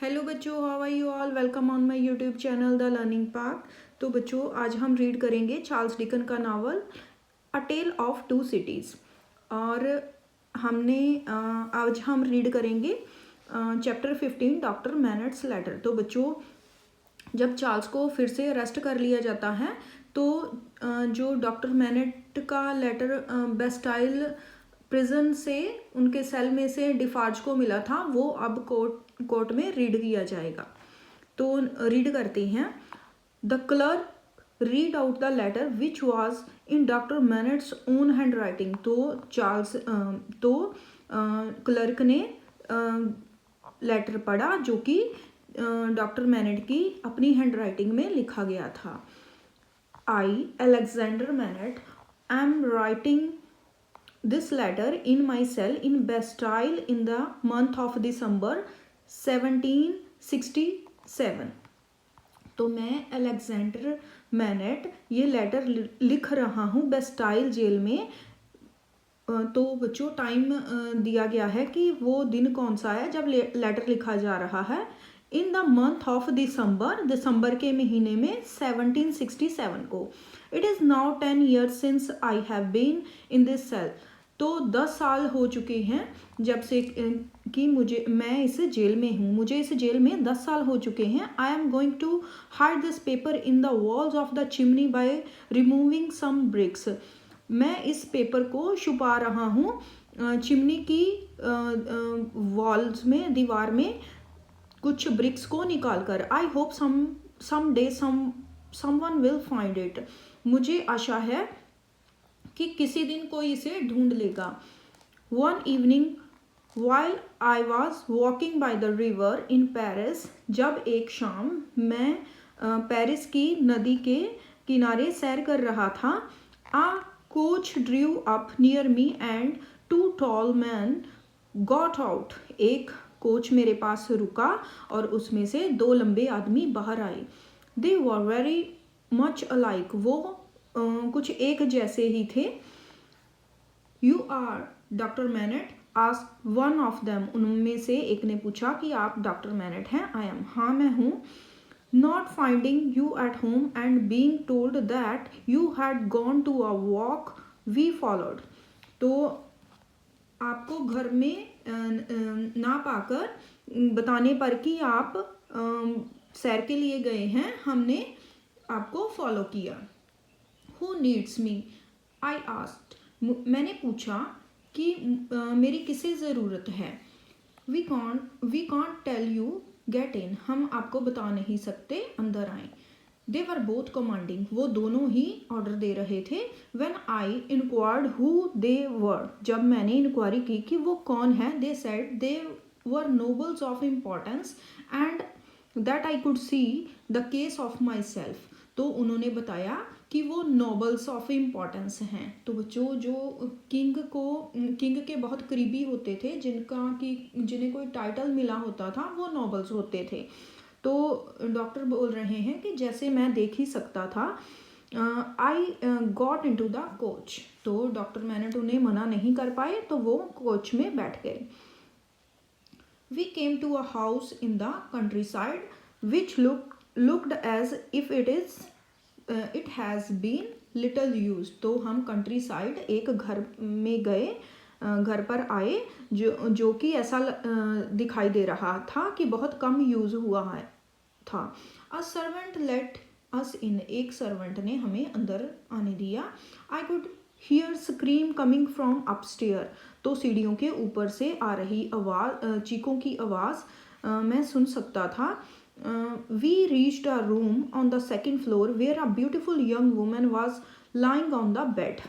Hello बच्चों, how are you all. Welcome on my YouTube channel the learning park. तो बच्चों, आज हम रीड करेंगे चार्ल्स डिकन का novel a tale of two cities. और आज हम रीड करेंगे चैप्टर 15 डॉक्टर मैनर्ड्स लेटर। तो बच्चों, जब चार्ल्स को फिर से अरेस्ट कर लिया जाता है तो जो डॉक्टर मैनर्ड का लेटर बेस्टाइल प्रिजन से, उनके सेल में से डिफार्ज को मिला था, वो अब कोर्ट में रीड किया जाएगा। तो रीड करते हैं। The clerk read out the letter which was in doctor Manette's own hand writing. तो क्लर्क ने लेटर पढ़ा जो कि डॉक्टर मैनर्ड की अपनी हैंड राइटिंग में लिखा गया था। I, Alexander Manette, am writing this letter in my cell in Bastille in the month of December 1767। तो मैं अलेक्जेंडर मैनेट ये लेटर लिख रहा हूँ बेस्टाइल जेल में। तो बच्चों, टाइम दिया गया है कि वो दिन कौन सा है जब लेटर लिखा जा रहा है। In the month of December के महीने में 1767 को। It is now 10 years since I have been in this cell. तो 10 साल हो चुके हैं जब से कि मैं इस जेल में हूँ। मुझे इस जेल में 10 साल हो चुके हैं। I am going to hide this paper in the walls of the chimney by removing some bricks. मैं इस पेपर को छुपा रहा हूँ चिमनी की वॉल्स में, दीवार में कुछ ब्रिक्स को निकाल कर। I hope some day someone will find it. मुझे आशा है कि किसी दिन कोई इसे ढूंढ लेगा। One evening while I was walking by the river in Paris. जब एक शाम मैं पेरिस की नदी के किनारे सैर कर रहा था। A coach drew up near me and two tall man got out. एक कोच मेरे पास रुका और उसमें से 2 लंबे आदमी बाहर आए। They were very much alike. वो कुछ एक जैसे ही थे। You are doctor Manette asked one of them. उनमें से एक ने पूछा कि आप डॉक्टर मैनेट हैं। आई एम, हाँ मैं हूँ। Not finding you at home and being told that you had gone to a walk we followed. तो आपको घर में ना पाकर, बताने पर कि आप सैर के लिए गए हैं, हमने आपको फॉलो किया। Who needs me? I asked. मैंने पूछा कि मेरी किसे ज़रूरत है। We can't tell you. Get in. हम आपको बता नहीं सकते, अंदर आए। They were both commanding. वो दोनों ही ऑर्डर दे रहे थे। When I inquired who they were, जब मैंने इंक्वायरी की कि वो कौन है, they said they were nobles of importance and that I could see the case of myself। तो उन्होंने बताया कि वो नोबल्स ऑफ इम्पोर्टेंस हैं। तो बच्चों, जो किंग के बहुत करीबी होते थे, जिन्हें कोई टाइटल मिला होता था, वो नोबल्स होते थे। तो डॉक्टर बोल रहे हैं कि जैसे मैं देख ही सकता था। I got into the coach. तो डॉक्टर मैनेट उन्हें मना नहीं कर पाए, तो वो कोच में बैठ गए। We came to a house in the country side which looked as if it has been little used। तो हम कंट्री साइड एक घर में गए, घर पर आए जो कि ऐसा दिखाई दे रहा था कि बहुत कम यूज़ हुआ है था। अ सर्वेंट लेट अस इन। एक सर्वेंट ने हमें अंदर आने दिया। I could hear scream coming from upstair. तो सीढ़ियों के ऊपर से आ रही आवाज़, चीखों की आवाज़ मैं सुन सकता था। We reached a room on the second floor where a beautiful young woman was lying on the bed।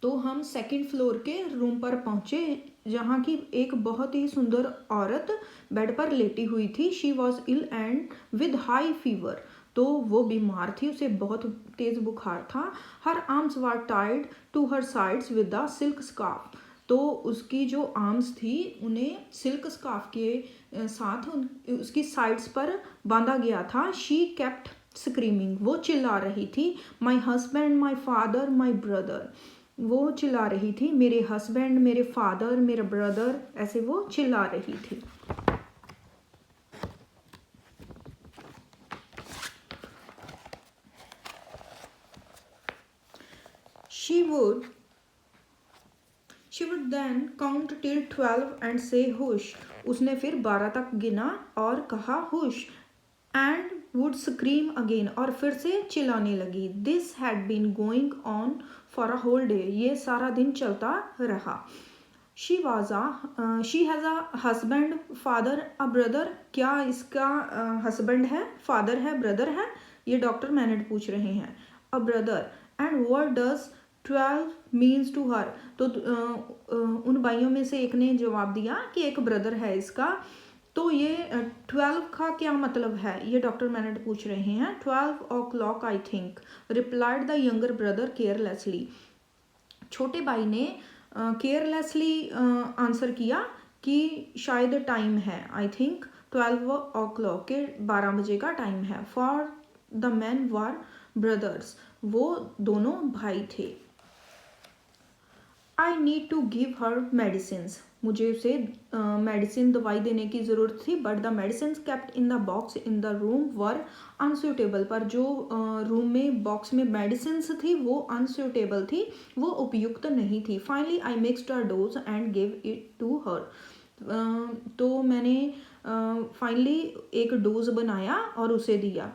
तो हम सेकंड फ्लोर के रूम पर पहुंचे जहाँ की एक बहुत ही सुंदर औरत बेड पर लेटी हुई थी। She was ill and with high fever। तो वो बीमार थी, उसे बहुत तेज बुखार था। Her arms were tied to her sides with a silk scarf। तो उसकी जो आर्म्स थी उन्हें सिल्क स्कार्फ के साथ उसकी साइड्स पर बांधा गया था। She kept screaming. वो चिल्ला रही थी। My husband, my father, my brother. वो चिल्ला रही थी, मेरे हस्बैंड, मेरे फादर, मेरा ब्रदर, ऐसे वो चिल्ला रही थी। She would then count till 12 and say hush. उसने फिर 12 तक गिना और कहा hush. And would scream again, और फिर से चिल्लाने लगी। This had been going on for a whole day. ये सारा दिन चलता रहा। She has a husband, father, a brother. क्या इसका हस्बैंड है, फादर है, ब्रदर है? ये डॉक्टर मैनेट पूछ रहे हैं। A brother. And what does 12 means to her. तो उन भाइयों में से एक ने जवाब दिया कि एक ब्रदर है इसका। तो ये 12 का क्या मतलब है, ये डॉक्टर मैनेट पूछ रहे हैं। 12 o'clock I think, replied the younger brother carelessly. छोटे भाई ने केयरलेसली आंसर किया कि शायद टाइम है। आई थिंक 12 o'clock के 12 बजे का टाइम है। For the man were brothers, वो दोनों भाई थे। I need to give her medicines. मुझे उसे मेडिसिन दवाई देने की ज़रूरत थी। But the medicine kept in the box in the room were unsuitable. पर जो रूम में बॉक्स में मेडिसिन थी वो अनसूटेबल थी, वो उपयुक्त नहीं थी। Finally I mixed a dose and give it to her. तो मैंने फाइनली एक डोज बनाया और उसे दिया।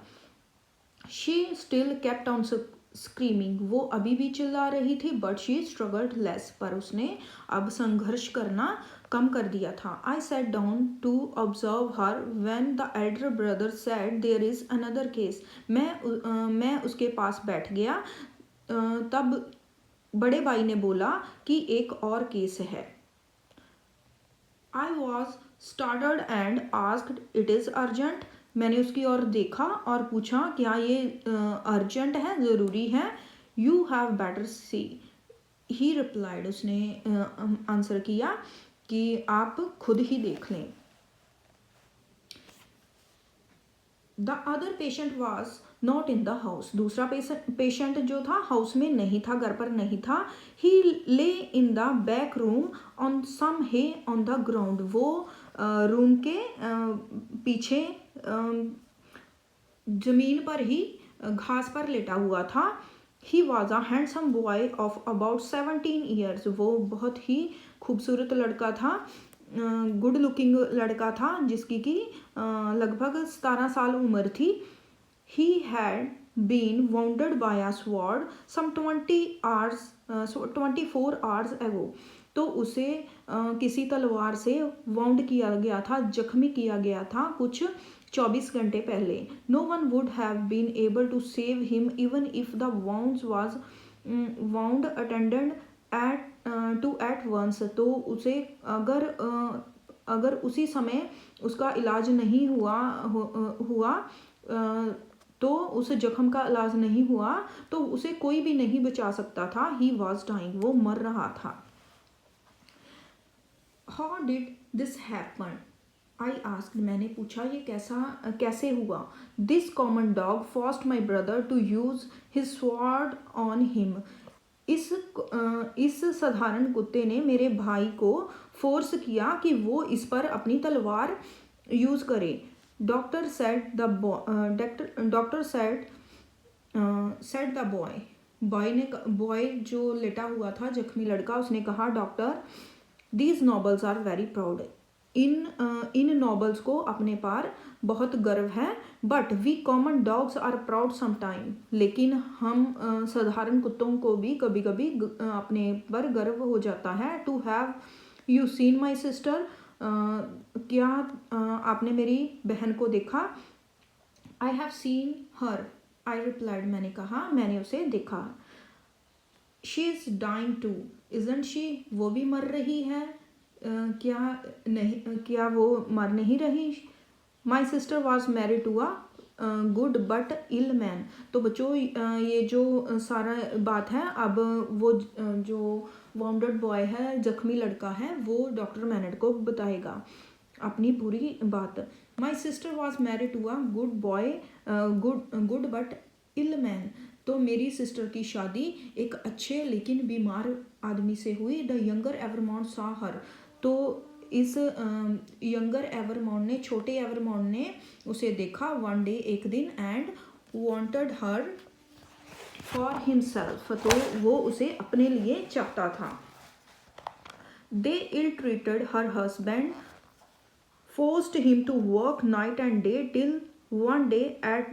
She still kept on screaming. वो अभी भी चिल्ला रही थी। But she struggled less. पर उसने अब संघर्ष करना कम कर दिया था। I sat down to observe her when the elder brother said there is another case. मैं उसके पास बैठ गया। तब बड़े भाई ने बोला कि एक और केस है। I was startled and asked it is urgent. मैंने उसकी ओर देखा और पूछा क्या ये अर्जेंट है, ज़रूरी है? You have better C, he replied. उसने आंसर किया कि आप खुद ही देख लें। The other patient was not in the house. दूसरा पेशेंट जो था हाउस में नहीं था, घर पर नहीं था। He lay in the back room on some hay on the ground. वो रूम के पीछे जमीन पर ही घास पर लेटा हुआ था। He was a handsome boy of about 17 years. वो बहुत ही खूबसूरत लड़का था, गुड लुकिंग लड़का था, जिसकी कि लगभग 17 साल उम्र थी। He had been wounded by a sword some 24 hours ago. तो उसे किसी तलवार से वाउंड किया गया था, जख्मी किया गया था कुछ 24 घंटे पहले। No one would have been able to save him even if the wounds was wound attended at once. तो उसे अगर उसी समय उसका इलाज नहीं हुआ तो उस जख्म का इलाज नहीं हुआ तो उसे कोई भी नहीं बचा सकता था। ही वॉज डाइंग, वो मर रहा था। How did this happen, I asked. मैंने पूछा ये कैसे हुआ। This common dog forced my brother to use his sword on him. इस साधारण कुत्ते ने मेरे भाई को फोर्स किया कि वो इस पर अपनी तलवार यूज करे। डॉक्टर सेड द बॉय जो लेटा हुआ था, जख्मी लड़का, उसने कहा doctor these nobles are very proud. इन नॉबल्स को अपने पर बहुत गर्व है। But we common dogs are proud sometime. लेकिन हम साधारण कुत्तों को भी कभी कभी अपने पर गर्व हो जाता है। To have you seen my sister, क्या आपने मेरी बहन को देखा? I have seen her, I replied. मैंने कहा मैंने उसे देखा। She is dying too isn't she, वो भी मर रही है क्या वो मर नहीं रही? My sister was married to a good but ill man. तो बच्चों ये जो सारा बात है, अब वो जो वाउंडेड बॉय है, जख्मी लड़का है, वो डॉक्टर मैनेट को बताएगा अपनी पूरी बात। My sister was married to a good boy good but ill man. तो मेरी सिस्टर की शादी एक अच्छे लेकिन बीमार आदमी से हुई। The younger Evremonde saw her. तो इस यंगर एवरमॉन्ट ने, छोटे एवरमॉन्ट ने उसे देखा वन डे, एक दिन, and wanted her for himself, तो वो उसे अपने लिए चाहता था। They ill treated her husband, forced him to work night and day till one day at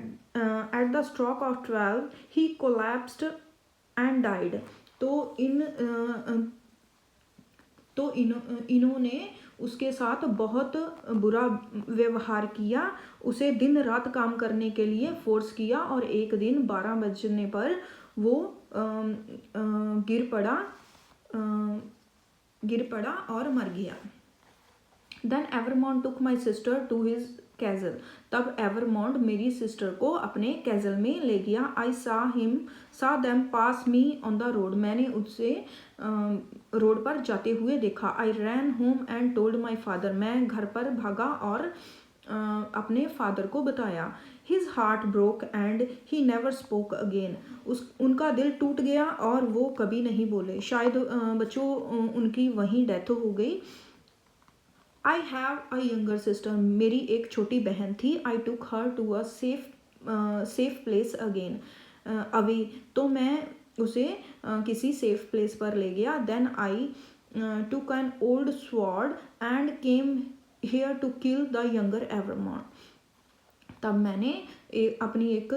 the stroke of 12 he collapsed and died। तो इन्होंने उसके साथ बहुत बुरा व्यवहार किया, उसे दिन रात काम करने के लिए फोर्स किया और एक दिन 12 बजने पर वो गिर पड़ा और मर गया। Then Evermond took my sister to his castle। तब एवरमॉन्ड मेरी सिस्टर को अपने कैसल में ले गया। I saw them pass me on the road। मैंने उससे रोड पर जाते हुए देखा। I ran home and told my father। मैं घर पर भागा और अपने फादर को बताया। His heart broke and he never spoke again। उनका दिल टूट गया और वो कभी नहीं बोले। शायद बच्चों उनकी वहीं डेथ हो गई। I have a younger sister। मेरी एक छोटी बहन थी। I took her to a safe place again away। तो मैं उसे किसी सेफ प्लेस पर ले गया। Then I took an old sword and came here to kill the younger Evermond। तब मैंने अपनी एक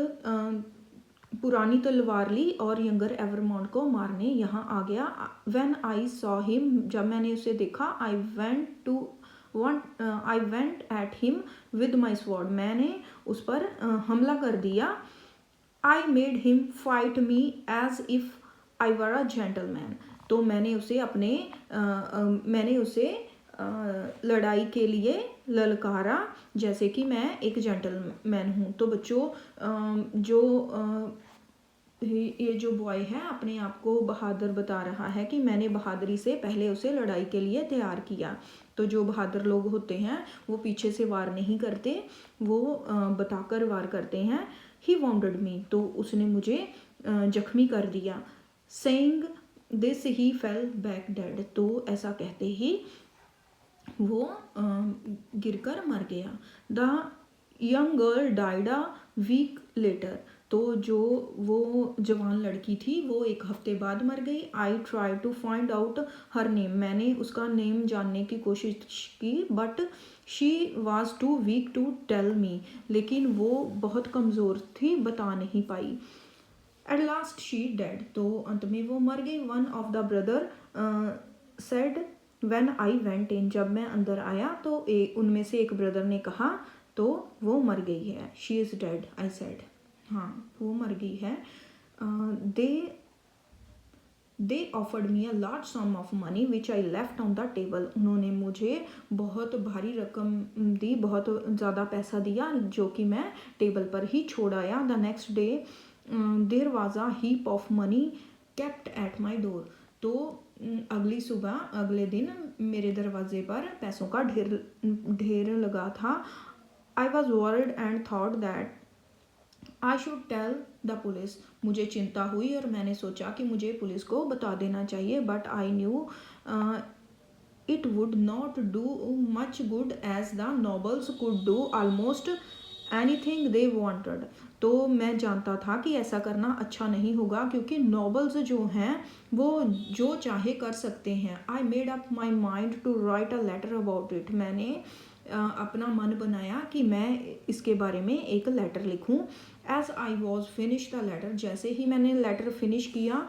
पुरानी तलवार ली और यंगर एवरमॉन्ड को मारने यहाँ आ गया। When I saw him, जब मैंने उसे देखा, I went at him with my sword। मैंने उस पर हमला कर दिया। I made him fight me as if I were a gentleman। तो मैंने उसे लड़ाई के लिए ललकारा जैसे कि मैं एक जेंटलमैन हूँ। तो बच्चों ये जो बॉय है अपने आप को बहादुर बता रहा है कि मैंने बहादुरी से पहले उसे लड़ाई के लिए तैयार किया। तो जो बहादुर लोग होते हैं वो पीछे से वार नहीं करते, वो बताकर वार करते हैं। ही वाउंडेड मी, तो उसने मुझे जख्मी कर दिया। Saying this he fell back dead, तो ऐसा कहते ही वो गिरकर मर गया। The young girl died a week later, तो जो वो जवान लड़की थी वो एक हफ्ते बाद मर गई। I try to find out her name, मैंने उसका नेम जानने की कोशिश की। But she was too weak to tell me, लेकिन वो बहुत कमज़ोर थी, बता नहीं पाई। एट लास्ट शी डेड, तो अंत में वो मर गई। One of the brother said when I went in, जब मैं अंदर आया तो उनमें से एक ब्रदर ने कहा तो वो मर गई है। She is dead, I said, हाँ वो मर गई है। They offered me a large some of money which I left on the table, उन्होंने मुझे बहुत भारी रकम दी, बहुत ज़्यादा पैसा दिया जो कि मैं टेबल पर ही छोड़ आया। The next day there was a heap of money kept at my door, तो अगली सुबह अगले दिन मेरे दरवाजे पर पैसों का ढेर लगा था। I was worried and thought that I should tell the police, मुझे चिंता हुई और मैंने सोचा कि मुझे पुलिस को बता देना चाहिए। But I knew it would not do much good as the nobles could do almost anything they wanted, तो मैं जानता था कि ऐसा करना अच्छा नहीं होगा क्योंकि नॉबल्स जो हैं वो जो चाहे कर सकते हैं। I made up my mind to write a letter about it, मैंने अपना मन बनाया कि मैं इसके बारे में एक लेटर लिखूं। As I was finish the letter, जैसे ही मैंने लेटर फिनिश किया,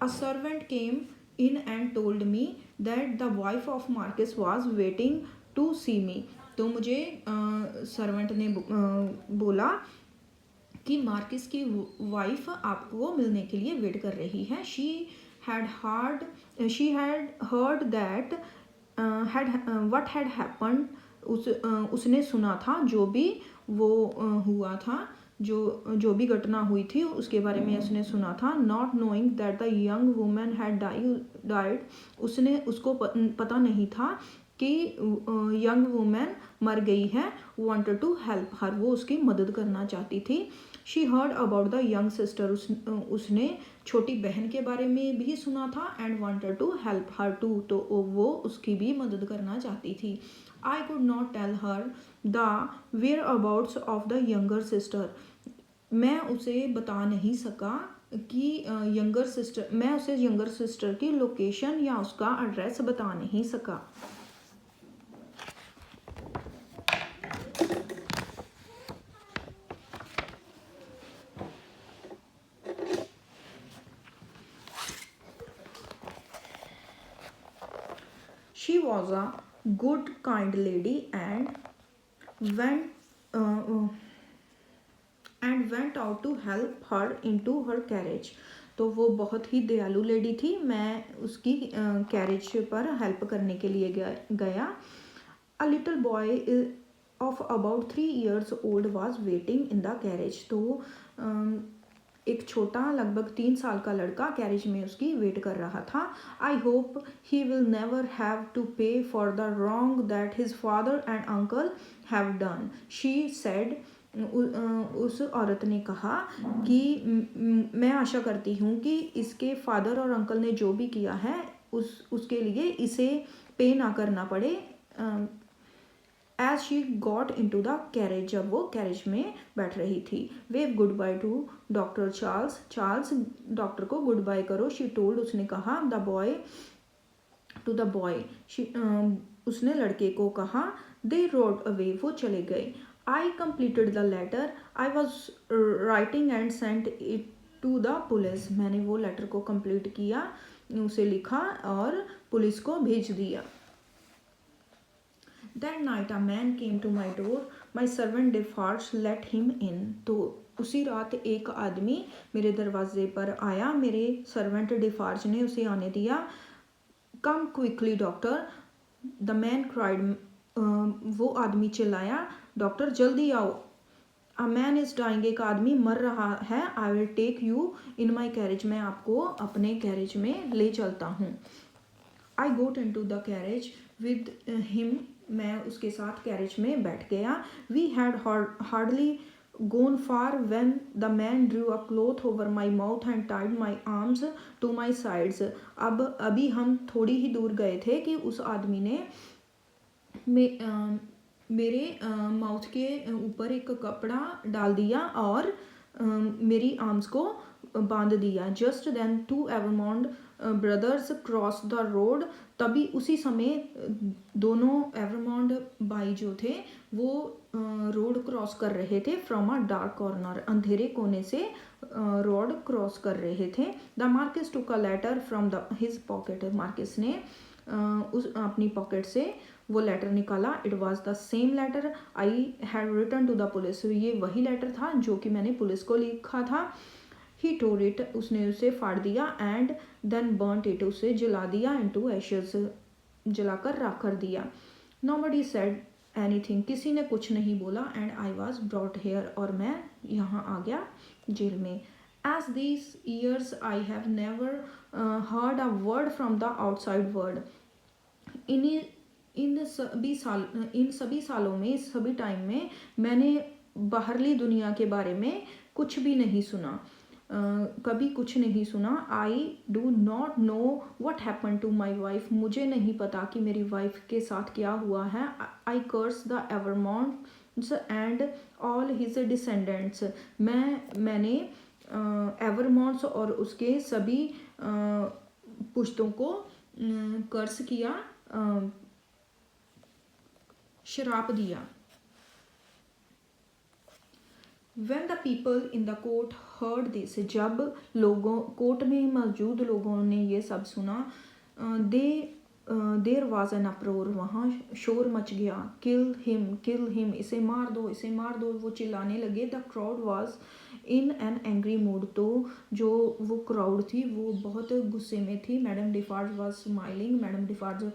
a servant came in and told me that the wife of Marquis was waiting to see me, तो मुझे सर्वेंट ने बोला कि मार्किस की वाइफ आपको मिलने के लिए वेट कर रही है। She had heard that what had happened, उसने सुना था जो भी वो हुआ था, जो भी घटना हुई थी उसके बारे में उसने सुना था। Not knowing that the young women had died, उसको पता नहीं था कि यंग वुमेन मर गई है। वांटेड टू हेल्प हर, वो उसकी मदद करना चाहती थी। She heard about the young sister, उसने छोटी बहन के बारे में भी सुना था। And wanted to help her too, तो वो उसकी भी मदद करना चाहती थी। I could not tell her the whereabouts of the younger sister, मैं उसे बता नहीं सका कि यंगर सिस्टर, मैं उसे यंगर सिस्टर की लोकेशन या उसका एड्रेस बता नहीं सका। She was a good kind lady went uh, went out to help her into her carriage। तो वो बहुत ही दयालु लेडी थी, मैं उसकी कैरेज पर हेल्प करने के लिए गया। A little boy of about 3 years old was waiting in the carriage. तो एक छोटा लगभग 3 साल का लड़का कैरेज में उसकी वेट कर रहा था। I hope he will never have to pay for the wrong that his father and uncle have done, she said. उस औरत ने कहा कि मैं आशा करती हूँ कि इसके फादर और अंकल ने जो भी किया है उसके लिए इसे पे ना करना पड़े। As she got into the carriage, जब वो कैरेज में बैठ रही थी। Wave goodbye to doctor Charles, Charles doctor को गुड बाय करो। शी टोल्ड, उसने कहा, the boy to the boy, उसने लड़के को कहा। दे रोड अवे, वो चले गए। I completed the letter I was writing and sent it to the police, मैंने वो लेटर को कंप्लीट किया, उसे लिखा और पुलिस को भेज दिया। That night a man came to my door. My servant Defarge let him in. तो उसी रात एक आदमी मेरे दरवाजे पर आया, मेरे सर्वेंट डिफार्ज ने उसे आने दिया। कम quickly doctor, the man cried, वो आदमी चिल्लाया, डॉक्टर जल्दी आओ। अ मैन इज डाइंग, एक आदमी मर रहा है। I will take you in my carriage, मैं आपको अपने कैरेज में ले चलता हूँ। I got into the carriage with him, मैं उसके साथ कैरेज में बैठ गया। We had hardly gone far when the man drew a cloth over my mouth and tied my arms to my sides। अब अभी हम थोड़ी ही दूर गए थे कि उस आदमी ने मेरे माउथ के ऊपर एक कपड़ा डाल दिया और मेरी आर्म्स को बांध दिया। Just then two Evremonde brothers cross the road, तभी उसी समय दोनों एवरमॉन्ड भाई जो थे वो रोड क्रॉस कर रहे थे। फ्रॉम अ डार्क कॉर्नर, अंधेरे कोने से रोड क्रॉस कर रहे थे। The Marquis took a letter from the his pocket, Marquis ने उस अपनी पॉकेट से वो लेटर निकाला। It was the same letter I had written to the police, ये वही लेटर था जो कि मैंने पुलिस को लिखा था। ही टोर इट, उसने उसे फाड़ दिया। एंड देन बर्नट इट, उसे जला दिया। इनटू एशेस, जलाकर राख कर दिया। नोबडी सेड एनीथिंग, किसी ने कुछ नहीं बोला। And I was brought here, और मैं यहाँ आ गया जेल में। As these years I have never heard a word from the outside world, इन सभी सालों में, इस सभी टाइम में मैंने बाहरली दुनिया के बारे में कुछ भी नहीं सुना, कभी कुछ नहीं सुना। I do not know what happen to my wife, मुझे नहीं पता कि मेरी वाइफ के साथ क्या हुआ है। I curse the Evremondes and all his descendants, मैंने एवरमॉन्ड्स और उसके सभी पुश्तों को कर्स किया, श्राप दिया। When the people in the court heard this, जब लोगों कोर्ट में मौजूद लोगों ने ये सब सुना, देर वॉज एन अप्रोर, वहाँ शोर मच गया। किल हिम, इसे मार दो, इसे मार दो, वो चिल्लाने लगे। The crowd was in an angry mood, तो जो वो क्राउड थी वो बहुत गुस्से में थी। मैडम डिफार्ज वॉज स्माइलिंग, मैडम डिफार्ज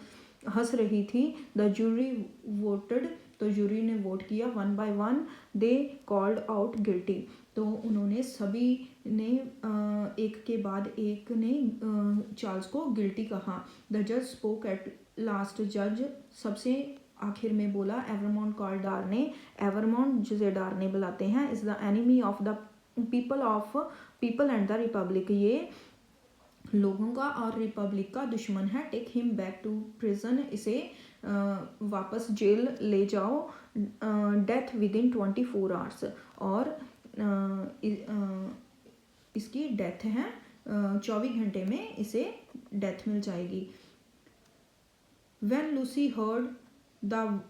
हंस रही थी। द जूरी वोटेड, तो जूरी ने वोट किया। One by one they called out guilty, तो उन्होंने सभी ने एक के बाद एक ने चार्ल्स को गिल्टी कहा। द जज स्पोक एट लास्ट, जज सबसे आखिर में बोला। एवरमॉन्ड कॉल्ड डार्ने, एवरमॉन्ड जिसे डार्ने बुलाते हैं, is the enemy of the people and the republic, ये लोगों का और रिपब्लिक का दुश्मन है। Take him back to prison, इसे वापस जेल ले जाओ। डेथ विद इन 24 hours, और इसकी डेथ है, 24 घंटे में इसे डेथ मिल जाएगी। When Lucy heard the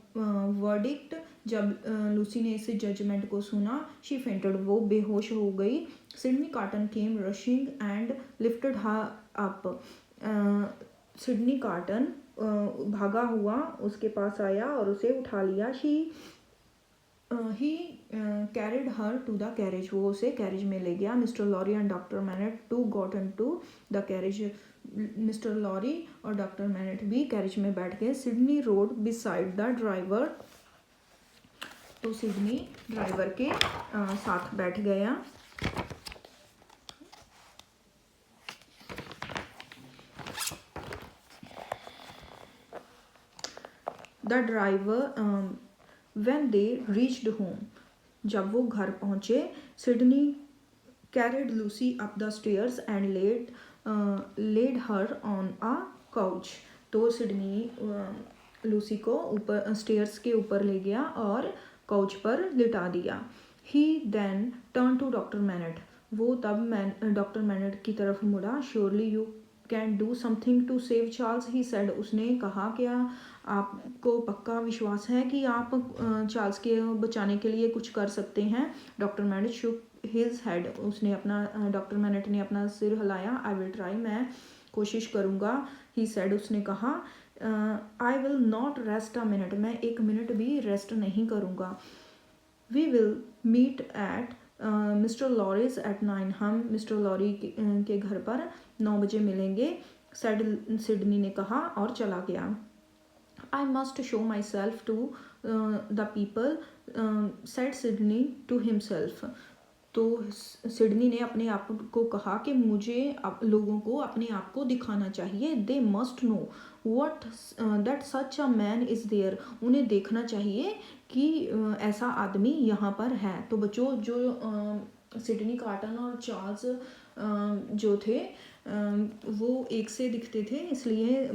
verdict, जब लूसी ने इस जजमेंट को सुना, शी फेंटेड, वो बेहोश हो गई। Sydney Carton came rushing and lifted her up, Sydney Carton भागा हुआ उसके पास आया और उसे उठा लिया। He carried her to the carriage, वो उसे कैरेज में ले गया। Mister Lorry and doctor Manette too got into the carriage, mister Lorry और डॉक्टर मैनेट भी कैरेज में बैठ गए। Sydney rode beside the driver, तो सिडनी ड्राइवर के साथ बैठ गया। The driver when they reached home, जब वो घर पहुँचे, Sydney carried Lucy up the stairs and laid her on a couch, तो सिडनी लूसी को ऊपर स्टेयर्स के ऊपर ले गया और काउच पर लिटा दिया। He then turn to doctor Manette, वो तब डॉक्टर मैनेट की तरफ मुड़ा। Surely you can do something to save Charles, he said, उसने कहा, क्या आपको पक्का विश्वास है कि आप चार्ल्स के बचाने के लिए कुछ कर सकते हैं? Doctor MANET shook his head, उसने अपना डॉक्टर मैनेट ने अपना सिर हिलाया। आई विल ट्राई, मैं कोशिश करूँगा। ही सेड, उसने कहा, I will not rest a minute, मैं 1 मिनट भी रेस्ट नहीं करूँगा। We will meet at mister Lorry's at 9, हम मिस्टर लॉरी के घर पर 9 बजे मिलेंगे, सिडनी ने कहा और चला गया। I must show myself to the people, said Sydney to himself, तो सिडनी ने अपने आप को कहा कि मुझे लोगों को अपने आप को दिखाना चाहिए। They must know what that such a man is there, उन्हें देखना चाहिए कि ऐसा आदमी यहाँ पर है। तो बच्चों, जो सिडनी कार्टन और चार्ल्स जो थे वो एक से दिखते थे, इसलिए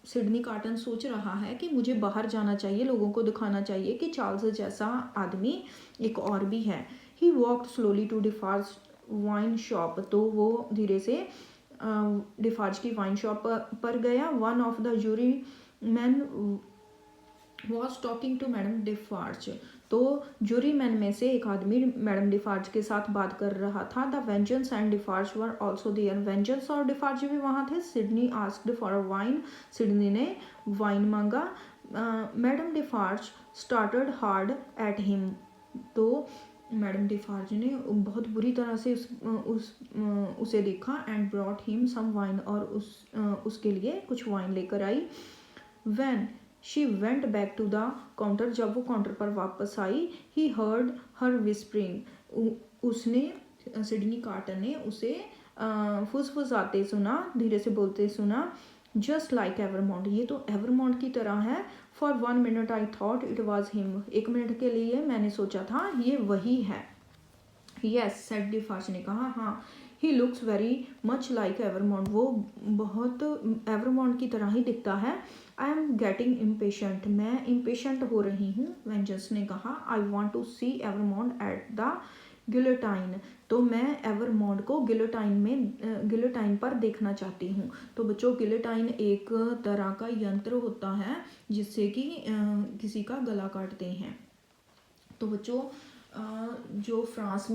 सिडनी कार्टन सोच रहा है कि मुझे बाहर जाना चाहिए, लोगों को दिखाना चाहिए कि चार्ल्स जैसा आदमी एक और भी है। He walked slowly to Defarge wine shop, तो वो धीरे से डिफार्ज की वाइन शॉप पर गया। One of the jury man was talking to madam Defarge, तो जूरी मैन में से एक आदमी मैडम डिफार्ज के साथ बात कर रहा था। The Vengeance and Defarge were also there, Vengeance और डिफार्ज भी वहाँ थे। Sydney asked for a wine, Sydney ने वाइन मांगा। Madam Defarge started hard at him, तो मैडम डिफार्ज ने बहुत बुरी तरह से उसे देखा। And brought him some wine, और उसके लिए कुछ वाइन लेकर आई। When she went back to the counter, जब वो काउंटर पर वापस आई, ही हर्ड हर विस्परिंग, उसने सिडनी कार्टन ने उसे फुसफुसाते सुना, धीरे से बोलते सुना। जस्ट लाइक एवरमोंट, ये तो एवरमोंट की तरह है। For 1 minute I thought it was him, 1 minute के लिए मैंने सोचा था ये वही है। यस, सेड डिफार्ज ने कहा, हाँ। He looks very much like Evremonde, वो बहुत एवरमोंट की तरह ही दिखता है। आई एम गेटिंग इम्पेशेंट, मैं इम्पेशेंट हो रही हूँ, वेंजर्स ने कहा। I want to see Evremonde at the guillotine, तो मैं एवरमोंट को गिलोटाइन पर देखना चाहती हूँ। तो बच्चों, गिलोटाइन एक तरह का यंत्र होता है जिससे कि किसी का गला काटते हैं। तो बच्चों, जो फ्रांस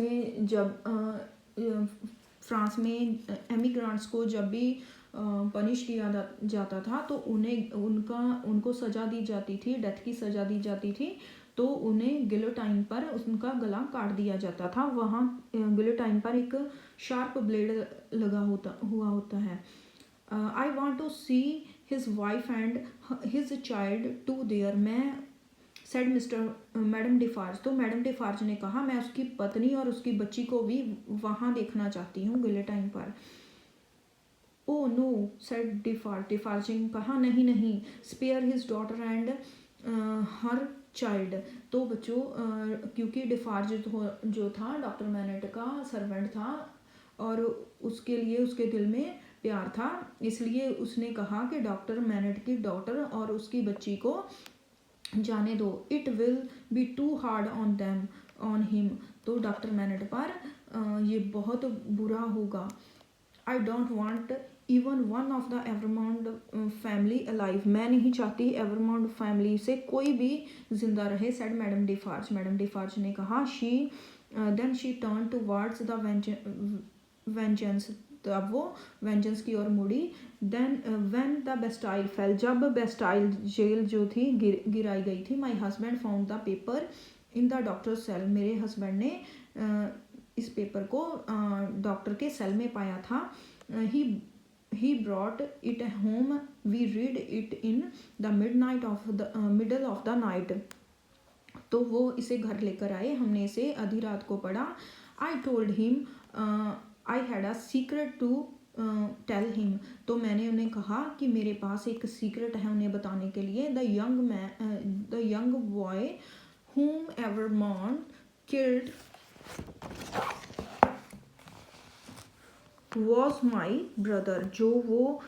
में एमिग्रेंट्स को जब भी पनिश किया जाता था तो उनको सज़ा दी जाती थी, डेथ की सज़ा दी जाती थी, तो उन्हें गिलोटाइन पर उनका गला काट दिया जाता था। वहाँ गिलोटाइन पर एक शार्प ब्लेड लगा हुआ होता है। I want to see his wife and his child to there, मैं सेड मैडम डिफार्ज, तो मैडम डिफार्ज ने कहा, मैं उसकी पत्नी और उसकी बच्ची को भी वहाँ देखना चाहती हूँ गिलोटाइन पर। ओ नो, सेड डिफार्ज ने कहा, नहीं, spare his daughter and her child. तो बच्चों, क्योंकि डिफार्ज जो था डॉक्टर मैनेट का सर्वेंट था और उसके लिए उसके दिल में प्यार था, इसलिए उसने कहा कि डॉक्टर मैनेट की डॉटर और उसकी बच्ची को जाने दो। It will be too hard on him, तो डॉक्टर मैनेट पर ये बहुत बुरा होगा। I don't want even one of the Evremonde family alive, मैं नहीं चाहती एवरमॉन्ड फैमिली से कोई भी जिंदा रहे, said madam Defarge. Madam Defarge ने कहा। She then she turn towards the Vengeance, तब वो वेंजेंस की ओर मुड़ी। Then when the Bastille fell, जब बेस्टाइल जेल जो थी गिराई गई थी। My husband found the paper in the doctor cell, मेरे हस्बैंड ने इस पेपर को डॉक्टर के सेल में पाया था। he brought it home, we read it in the middle of the night, तो वो इसे घर लेकर आए, हमने इसे आधी रात को पढ़ा। I told him I had a secret to tell him, तो मैंने उन्हें कहा कि मेरे पास एक सीक्रेट है उन्हें बताने के लिए। The young boy whom Evermond killed was my brother, जो वो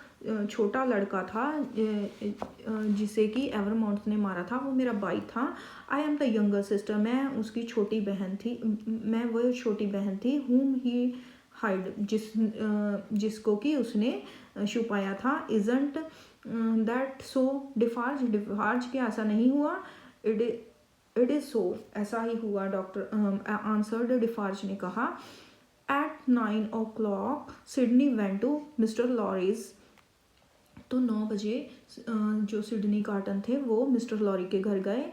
छोटा लड़का था जिसे कि एवरमॉन्ट ने मारा था, वो मेरा भाई था। I am the younger sister, मैं उसकी छोटी बहन थी, मैं वो छोटी बहन थी। whom he hid, जिसको कि उसने छुपाया था। isn't that so डिफार्ज, डिफार्ज के ऐसा नहीं हुआ। इट इज़ सो, ऐसा ही हुआ डॉक्टर आंसर्ड, डिफार्ज ने कहा। At 9 o'clock Sydney went to mister Lorry's, तो 9 बजे जो सिडनी कार्टन थे वो मिस्टर लॉरी के घर गए।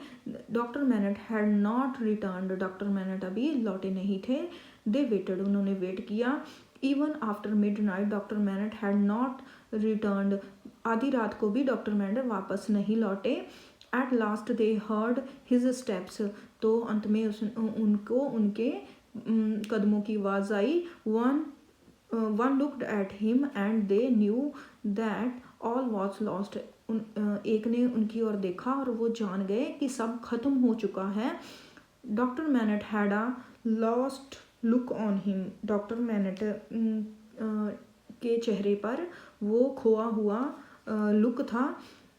Doctor Manette had not return, doctor Manette अभी लौटे नहीं थे। दे वेटेड, उन्होंने वेट किया। Even after midnight doctor Manette had not return, आधी रात को भी डॉक्टर मैनेट वापस नहीं लौटे। At last they heard his steps, तो अंत में उनको उनके कदमों की आवाज़ आई। One looked at him and they knew that all was lost, एक ने उनकी ओर देखा और वो जान गए कि सब खत्म हो चुका है। Doctor Manette had a lost look on him, doctor Manette के चेहरे पर वो खोआ हुआ लुक था।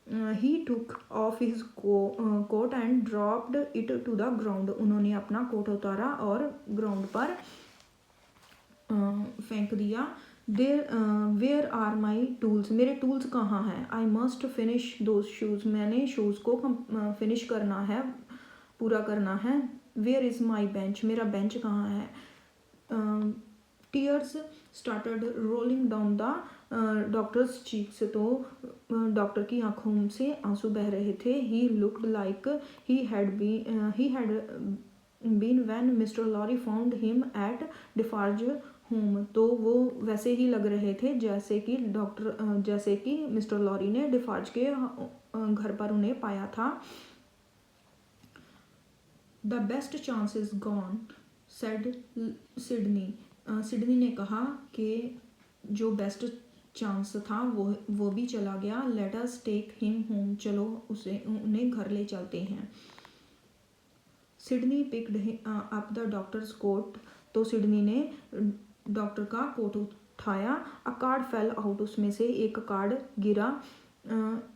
He took off his coat and dropped it to the ground, उन्होंने अपना कोट उतारा और ग्राउंड पर फेंक दिया। वेयर आर माई टूल्स, मेरे टूल्स कहाँ हैं। I must finish those shoes, मैंने शूज़ को फिनिश करना है, पूरा करना है। वेयर इज़ माई बेंच, मेरा बेंच कहाँ है। Tears started rolling down the doctor's cheeks, तो डॉक्टर की आंखों से आंसू बह रहे थे। He looked like he had been when mister Lorry found him at Defarge home, तो वो वैसे ही लग रहे थे जैसे कि मिस्टर लॉरी ने डिफार्ज के घर पर उन्हें पाया था। The best chance is gone, said Sydney, Sydney ने कहा कि जो बेस्ट चांस था वो भी चला गया। Let us take him home, चलो उन्हें घर ले चलते हैं। Sydney picked up the doctor's coat, तो सिडनी ने डॉक्टर का कोट उठाया। अ कार्ड फेल आउट, उसमें से एक कार्ड गिरा।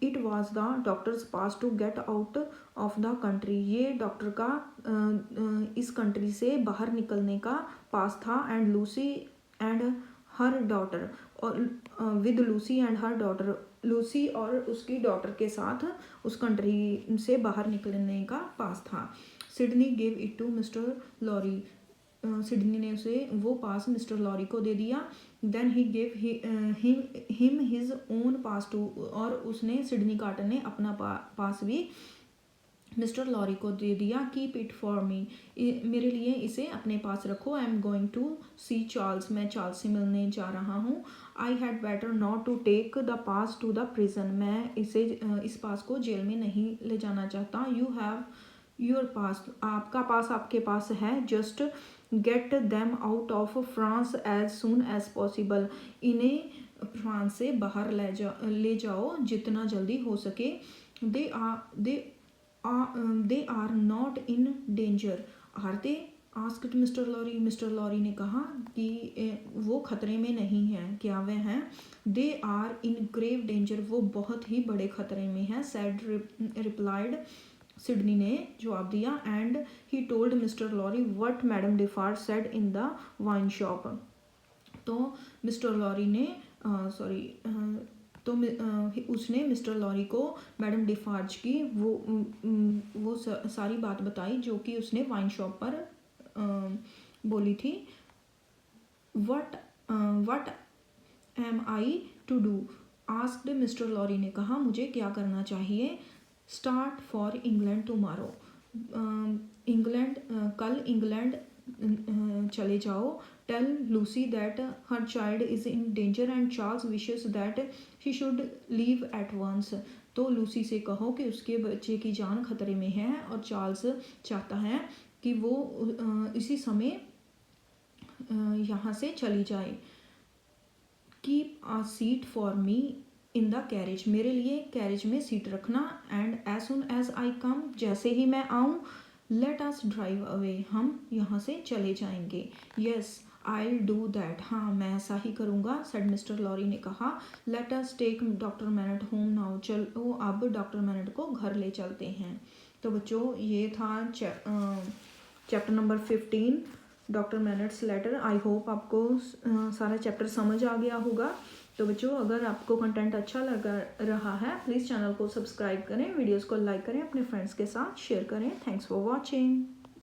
It was the doctor's pass to get out of the country, ये डॉक्टर का इस कंट्री से बाहर निकलने का पास था। And Lucy and her daughter, और with Lucy and her daughter, Lucy और उसकी डॉटर के साथ उस कंट्री से बाहर निकलने का पास था। Sydney gave it to mister Lorry, Sydney ने उसे वो पास मिस्टर लॉरी को दे दिया। Then he gave him his own pass too, और उसने सिडनी कार्टन ने अपना पास भी मिस्टर लॉरी को दे दिया। कीप इट फॉर मी, मेरे लिए इसे अपने पास रखो। I am going to see Charles, मैं चार्ल्स से मिलने जा रहा हूँ। I had better not to take the pass to the prison, मैं इस पास को जेल में नहीं ले जाना चाहता। यू हैव योर पास, आपका पास आपके पास है। Just get them out of France as soon as possible, इन्हें फ्रांस से बाहर ले जाओ जितना जल्दी हो सके। They are not in danger are they, asked mister Lorry, mister Lorry ने कहा कि वो खतरे में नहीं हैं, क्या वे हैं। They are in grave danger, वो बहुत ही बड़े खतरे में हैं। सैड रिप्लाइड सिडनी ने जवाब दिया and he told mister Lorry what madame Defarge said in the wine shop. तो मिस्टर लॉरी ने उसने मिस्टर लॉरी को मैडम डिफार्ज की वो सारी बात बताई जो कि उसने वाइन शॉप पर बोली थी। What am I to do asked mister Lorry ने कहा मुझे क्या करना चाहिए। स्टार्ट फॉर इंग्लैंड टुमारो, कल इंग्लैंड चले जाओ। Tell Lucy that her child is in danger and Charles wishes that she should leave at once. तो लूसी से कहो कि उसके बच्चे की जान खतरे में है और चार्ल्स चाहता है कि वो इसी समय यहाँ से चली जाए। Keep a seat for me in the carriage, मेरे लिए कैरेज में सीट रखना। And as soon as I come, जैसे ही मैं आऊँ, लेट अस ड्राइव अवे, हम यहाँ से चले जाएंगे। यस आई डू दैट, हाँ मैं ऐसा ही करूँगा, सेड मिस्टर लॉरी ने कहा। Let us take doctor Manette home now, चलो अब डॉक्टर मैनट को घर ले चलते हैं। तो बच्चों ये था chapter number 15 doctor Manette's letter. I hope आपको सारा चैप्टर समझ आ गया होगा। तो बच्चों अगर आपको कंटेंट अच्छा लग रहा है प्लीज़ चैनल को सब्सक्राइब करें, वीडियोस को लाइक करें, अपने फ्रेंड्स के साथ शेयर करें। Thanks for watching.